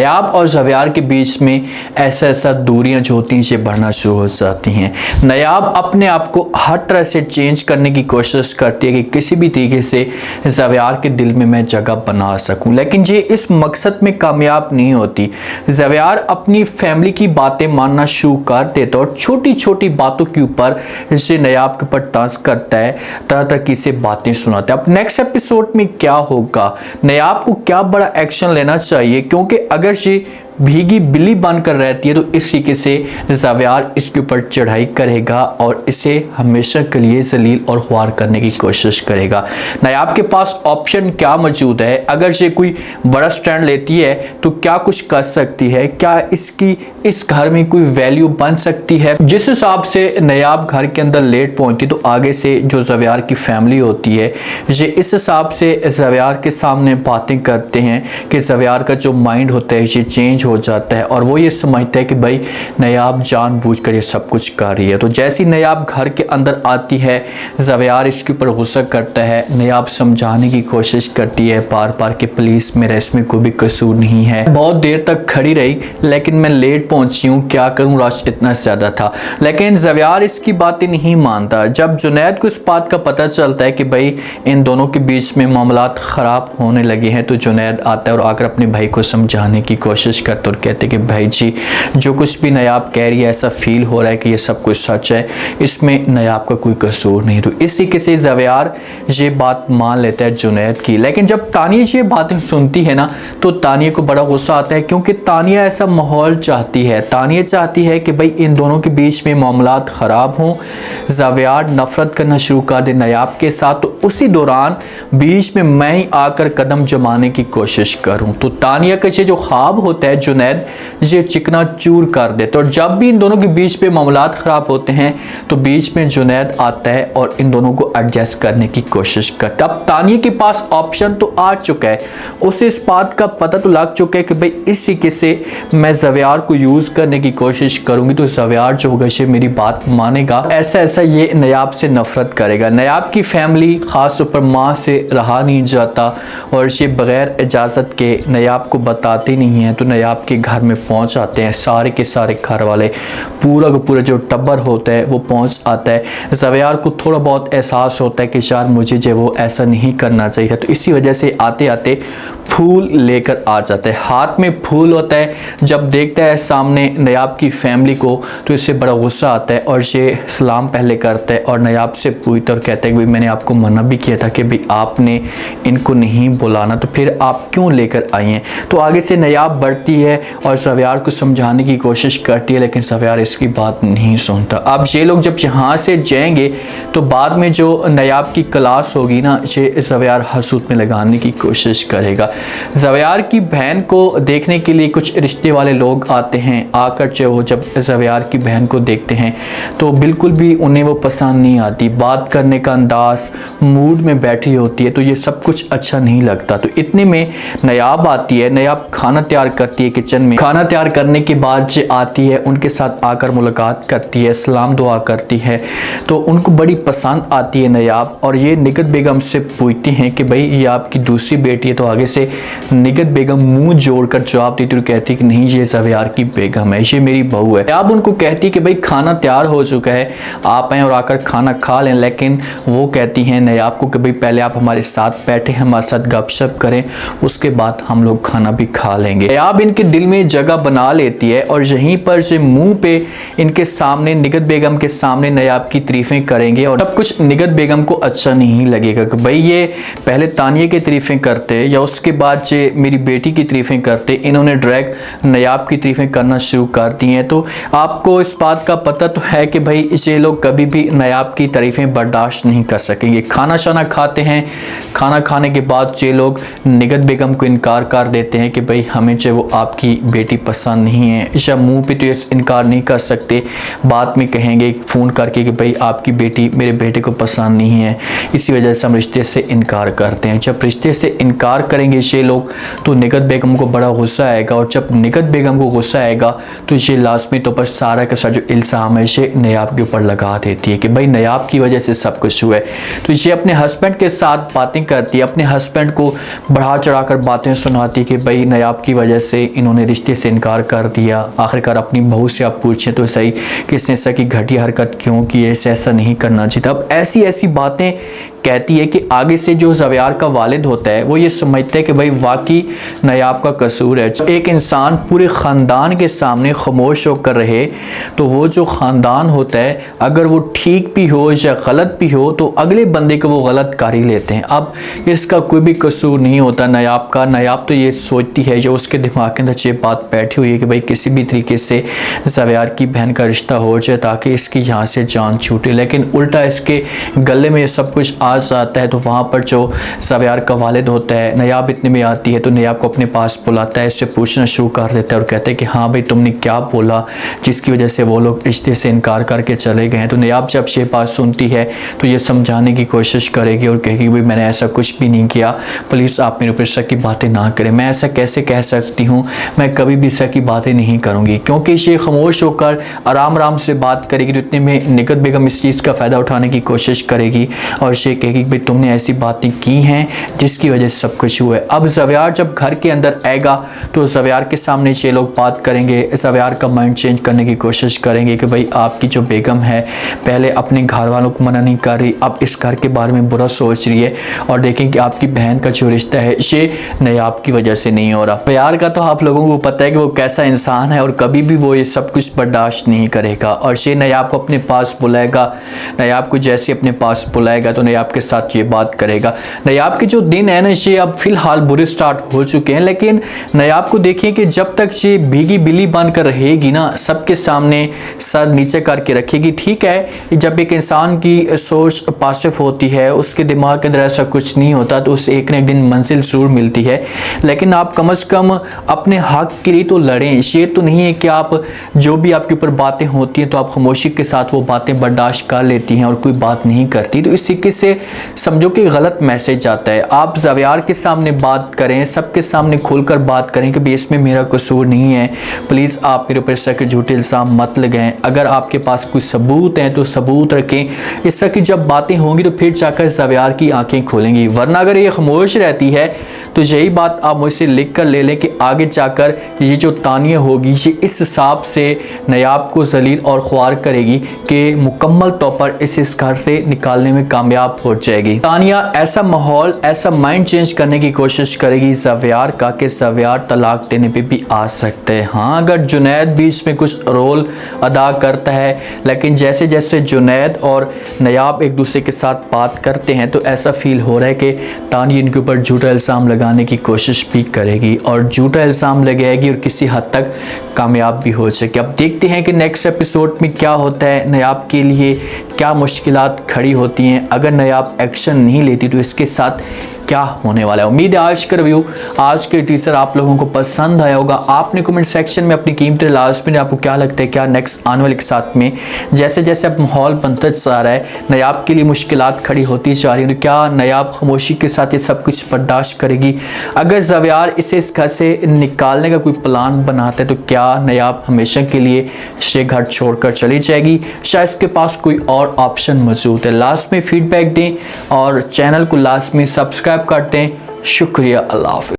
नयाब और ज़वेयार के बीच में ऐसा दूरियां जो होती हैं ये बढ़ना शुरू हो जाती हैं। नयाब अपने आप को हर तरह से चेंज करने की कोशिश करती है कि किसी भी तरीके से ज़वेयार के दिल में मैं जगह बना सकूं, लेकिन ये इस मकसद में कामयाब नहीं होती। ज़वेयार अपनी फैमिली की बातें मानना शुरू कर देता है और छोटी छोटी बातों के ऊपर ये नयाब के ऊपर तंज करता है, तरह तरह की से बातें सुनाता है। अब नेक्स्ट एपिसोड में क्या होगा, नयाब को क्या बड़ा एक्शन लेना चाहिए, क्योंकि अगर ये भीगी बिल्ली बनकर रहती है तो इस तरीके से ज़वेयार इसके ऊपर चढ़ाई करेगा और इसे हमेशा के लिए जलील और ख्वार करने की कोशिश करेगा। नयाब के पास ऑप्शन क्या मौजूद है, अगर ये कोई बड़ा स्टैंड लेती है तो क्या कुछ कर सकती है, क्या इसकी इस घर में कोई वैल्यू बन सकती है। जिस हिसाब से नयाब घर के अंदर लेट पहुंचती तो आगे से जो ज़वेयार की फैमिली होती है ये इस हिसाब से ज़वेयार के सामने बातें करते हैं कि ज़वेयार का जो माइंड होता है ये चेंज हो जाता है और वो ये समझता है कि भाई नयाब जानबूझकर ये सब कुछ कर रही है। तो जैसी नयाब घर के अंदर आती है ज़वेयार इसके ऊपर गुस्सा करता है। नयाब समझाने की कोशिश करती है बार बार कि पुलिस मेरा इसमें कोई भी कसूर नहीं है, बहुत देर तक खड़ी रही लेकिन मैं लेट पहुंची हूँ, क्या करूँ, रश इतना ज़्यादा था। लेकिन ज़वेयार इसकी बातें नहीं मानता। जब जुनैद को इस बात का पता चलता है कि भाई इन दोनों के बीच में मामलात ख़राब होने लगे हैं तो जुनैद आता है और आकर अपने भाई को समझाने की कोशिश करता और कहते कि भाई जी जो कुछ भी नयाब कह रही है ऐसा फील हो रहा है कि ये सब कुछ सच है, इसमें नयाब का कोई कसूर नहीं। तो इसी के से ज़वेयार ये बात मान लेता है जुनैद की। लेकिन जब तानिया ये बातें सुनती है ना तो तानिया को बड़ा गुस्सा आता है, क्योंकि तानिया ऐसा माहौल चाहती है। तानिया चाहती है कि भाई इन दोनों के बीच में मामलात ख़राब हों, ज़वेयार नफरत करना शुरू कर दे नयाब के साथ, तो उसी दौरान बीच में मैं ही आकर कदम जमाने की कोशिश करूं। तो तानिया का ये जो ख्वाब होता है जुनैद ये चिकना चूर कर देता है और जब भी इन दोनों के बीच पे मामलात ख़राब होते हैं तो बीच में जुनैद आता है और इन दोनों को एडजस्ट करने की कोशिश करता है। अब तानिया के पास ऑप्शन तो आ चुका है, उसे इस बात का पता तो लग चुका है कि भाई इस तरीके से मैं ज़वेयार को यूज़ करने की कोशिश करूंगी तो ज़वेयार जो होगा ये मेरी बात मानेगा, ऐसा ये नयाब से नफरत करेगा। नयाब की फैमिली ख़ास तौर पर माँ से रहा नहीं जाता और ये बग़ैर इजाज़त के नयाब को बताते नहीं हैं। तो नयाब के घर में पहुंच आते हैं सारे के सारे घर वाले, पूरा का पूरा जो टब्बर होता है वो पहुंच आता है। ज़वेयार को थोड़ा बहुत एहसास होता है कि शायद मुझे जो वो ऐसा नहीं करना चाहिए, तो इसी वजह से आते आते फूल लेकर आ जाता है। हाथ में फूल होता है, जब देखता है सामने नयाब की फैमिली को तो इससे बड़ा गुस्सा आता है और ये सलाम पहले करता है और नयाब से पूछता और कहता है कि भाई मैंने आपको मना भी किया था कि भाई आपने इनको नहीं बुलाना, तो फिर आप क्यों लेकर आई हैं। तो आगे से नयाब बढ़ती है और ज़वेयार को समझाने की कोशिश करती है, लेकिन ज़वेयार इसकी बात नहीं सुनता। अब ये लोग जब यहाँ से जाएंगे तो बाद में जो नयाब की क्लास होगी ना ये ज़वेयार हसूद में लगाने की कोशिश करेगा। ज़वेयार की बहन को देखने के लिए कुछ रिश्ते वाले लोग आते हैं, आकर जो जब ज़वेयार की बहन को देखते हैं तो बिल्कुल भी उन्हें वो पसंद नहीं आती, बात करने का अंदाज, मूड में बैठी होती है, तो ये सब कुछ अच्छा नहीं लगता। तो इतने में नयाब आती है, नयाब खाना तैयार करती है किचन में। खाना तैयार करने के बाद जो आती है उनके साथ आकर मुलाकात करती है, सलाम दुआ करती है, तो उनको बड़ी पसंद आती है नयाब। और ये निगत बेगम से पूछती हैं कि भाई ये आपकी दूसरी बेटी है, तो आगे से निगत बेगम मुंह जोड़कर जवाब देती और कहती कि नहीं ये ज़वेयार की बेगम है, ये मेरी बहू है। नयाब उनको कहती कि भाई खाना तैयार हो चुका है, आप आएँ और आकर खाना खा लें, लेकिन वो कहती हैं नयाब को कि भाई पहले आप हमारे साथ बैठे, हमारे साथ गपशप करें, उसके बाद हम लोग खाना भी खा लेंगे। नयाब इनके दिल में जगह बना लेती है और यहीं पर से मुंह पे इनके सामने निगत बेगम के सामने नयाब की तारीफें करेंगे और सब कुछ निगत बेगम को अच्छा नहीं लगेगा कि भाई ये पहले तानिया की तारीफें करते या उसके बाद जे मेरी बेटी की तारीफें करते, इन्होंने डायरेक्ट नयाब की तारीफें करना शुरू कर दी हैं। तो आपको इस बात का पता तो है कि भाई ये लोग कभी भी नयाब की तारीफें बर्दाश्त नहीं कर सकेंगे। खाना शाना खाते हैं, खाना खाने के बाद ये लोग निगत बेगम को इनकार कर देते हैं कि भाई हमें जो वो आपकी बेटी पसंद नहीं है। या मुंह पे तो ये इनकार नहीं कर सकते, बाद में कहेंगे फ़ोन करके कि भाई आपकी बेटी मेरे बेटे को पसंद नहीं है, इसी वजह से हम रिश्ते से इनकार करते हैं। जब रिश्ते से इनकार करेंगे ये लोग तो निगत बेगम को बड़ा गुस्सा आएगा, और जब निगत बेगम को गुस्सा आएगा तो ये लाजमी तौर पर सारा का सारा जो इल्ज़ाम है ये नयाब के ऊपर लगा देती है कि भाई नयाब की वजह से सब कुछ हुआ है। तो ये अपने हस्बैंड के साथ बातें करती है, अपने हस्बैंड को बढ़ा चढ़ा कर बातें सुनाती कि भाई नयाब की वजह से इन्होंने रिश्ते से इनकार कर दिया। आखिरकार अपनी बहू से आप पूछें तो सही कि इसने ऐसा की घटिया हरकत क्यों की, ऐसा नहीं करना चाहिए था। अब ऐसी ऐसी बातें कहती है कि आगे से जो ज़वेयार का वालिद होता है वो ये समझता है कि भाई वाकई नयाब का कसूर है। एक इंसान पूरे ख़ानदान के सामने खामोश होकर रहे तो वो जो ख़ानदान होता है अगर वो ठीक भी हो या गलत भी हो तो अगले बंदे को वो गलत कर ही लेते हैं। अब इसका कोई भी कसूर नहीं होता नयाब का। नयाब तो ये सोचती है, जो उसके दिमाग के अंदर ये बात बैठी हुई है कि भाई किसी भी तरीके से ज़वेयार की बहन का रिश्ता हो जाए ताकि इसकी यहाँ से जान छूटे, लेकिन उल्टा इसके गले में सब कुछ आ जाता है। तो वहाँ पर जो ज़वेयार का वालिद होता है नयाब इतने में आती है तो नयाब को अपने पास बुलाता है, इससे पूछना शुरू कर देता है और कहते हैं कि हाँ भाई तुमने क्या बोला जिसकी वजह से वो लोग रिश्ते से इनकार करके चले गए हैं। तो नयाब जब ये बात सुनती है तो ये समझाने की कोशिश करेगी और कहेगी भाई मैंने ऐसा कुछ भी नहीं किया, प्लीज़ आप मेरे ऊपर शक की बातें ना करें, मैं ऐसा कैसे कह सकती हूँ, मैं कभी भी शक की बातें नहीं करूँगी। क्योंकि ये खामोश होकर आराम आराम से बात करेगी तो इतने में निगत बेगम इस चीज़ का फ़ायदा उठाने की कोशिश करेगी और ये कहेगी भाई तुमने ऐसी बातें की हैं जिसकी वजह से सब कुछ हुआ है। अब ज़वेयार जब घर के अंदर आएगा तो ज़वेयार के सामने ये लोग बात करेंगे, ज़वेयार का माइंड चेंज करने की कोशिश करेंगे कि भाई आपकी जो बेगम है पहले अपने घर वालों को मना नहीं कर रही, अब इस घर के बारे में बुरा सोच रही है, और देखें कि आपकी बहन का जो रिश्ता है ये नयाब की वजह से नहीं हो रहा। प्यार का तो आप लोगों को पता है कि वो कैसा इंसान है और कभी भी वो ये सब कुछ बर्दाश्त नहीं करेगा। और ये नयाब को अपने पास बुलाएगा, नयाब को जैसे अपने पास बुलाएगा तो नयाब के साथ ये बात करेगा। नयाब के जो दिन है ना ये अब फिलहाल बुरे स्टार्ट हो चुके हैं, लेकिन नयाब को देखिए कि जब तक ये भीगी बिल्ली बनकर रहेगी ना सबके सामने सर नीचे करके रखेगी। ठीक है जब एक इंसान की सोच पासिव होती है उसके दिमाग के अंदर ऐसा कुछ नहीं होता तो उसे एक न एक दिन मंजिल जरूर मिलती है, लेकिन आप कम से कम अपने हक के लिए तो लड़ें। ये तो नहीं है कि आप जो भी आपके ऊपर बातें होती हैं तो आप खामोशी के साथ वो बातें बर्दाश्त कर लेती हैं और कोई बात नहीं करती, तो इस तरीके से समझो कि गलत मैसेज आता है। आप ज़वेयार के सामने बात करें, सबके सामने खुलकर बात करें कि भाई इसमें मेरा कसूर नहीं है, प्लीज़ आप मेरे ऊपर इस तरह के झूठे इल्ज़ाम मत लगाएं, अगर आपके पास कोई सबूत हैं तो सबूत रखें। इस तरह की जब बातें होंगी तो फिर जाकर ज़वेयार की आंखें खोलेंगी, वरना अगर ये खामोश रहती है तो यही बात आप मुझसे लिख कर ले लें कि आगे जाकर ये जो तानिया होगी ये इस हिसाब से नयाब को जलील और ख्वार करेगी कि मुकम्मल तौर पर इस घर से निकालने में कामयाब हो जाएगी। तानिया ऐसा माहौल, ऐसा माइंड चेंज करने की कोशिश करेगी ज़वेयार का कि ज़वेयार तलाक देने पे भी आ सकते हैं। हाँ अगर जुनैद बीच में कुछ रोल अदा करता है, लेकिन जैसे जैसे जुनैद और नयाब एक दूसरे के साथ बात करते हैं तो ऐसा फील हो रहा है कि तानिया इनके ऊपर झूठा इल्ज़ाम लगाने की कोशिश भी करेगी और झूठा इल्ज़ाम लगाएगी और किसी हद तक कामयाब भी हो सके। अब देखते हैं कि नेक्स्ट एपिसोड में क्या होता है, नयाब के लिए क्या मुश्किलात खड़ी होती हैं, अगर नयाब एक्शन नहीं लेती तो इसके साथ क्या होने वाला है। उम्मीद है आज का रिव्यू, आज के टीजर आप लोगों को पसंद आया होगा। आपने कमेंट सेक्शन में अपनी कीमती लाजमी आपको क्या लगता है क्या नेक्स्ट आने वाले के साथ में जैसे जैसे अब माहौल बनता जा रहा है, नयाब के लिए मुश्किलात खड़ी होती जा रही है, तो क्या नयाब खामोशी के साथ ये सब कुछ बर्दाश्त करेगी? अगर ज़वेयार इसे इस घर से निकालने का कोई प्लान बनाता है तो क्या नयाब हमेशा के लिए ये घर छोड़कर चली जाएगी? शायद इसके पास कोई और ऑप्शन मौजूद है। लास्ट में फीडबैक दें और चैनल को लास्ट में सब्सक्राइब करते हैं। शुक्रिया, अल्लाह हाफ़िज़।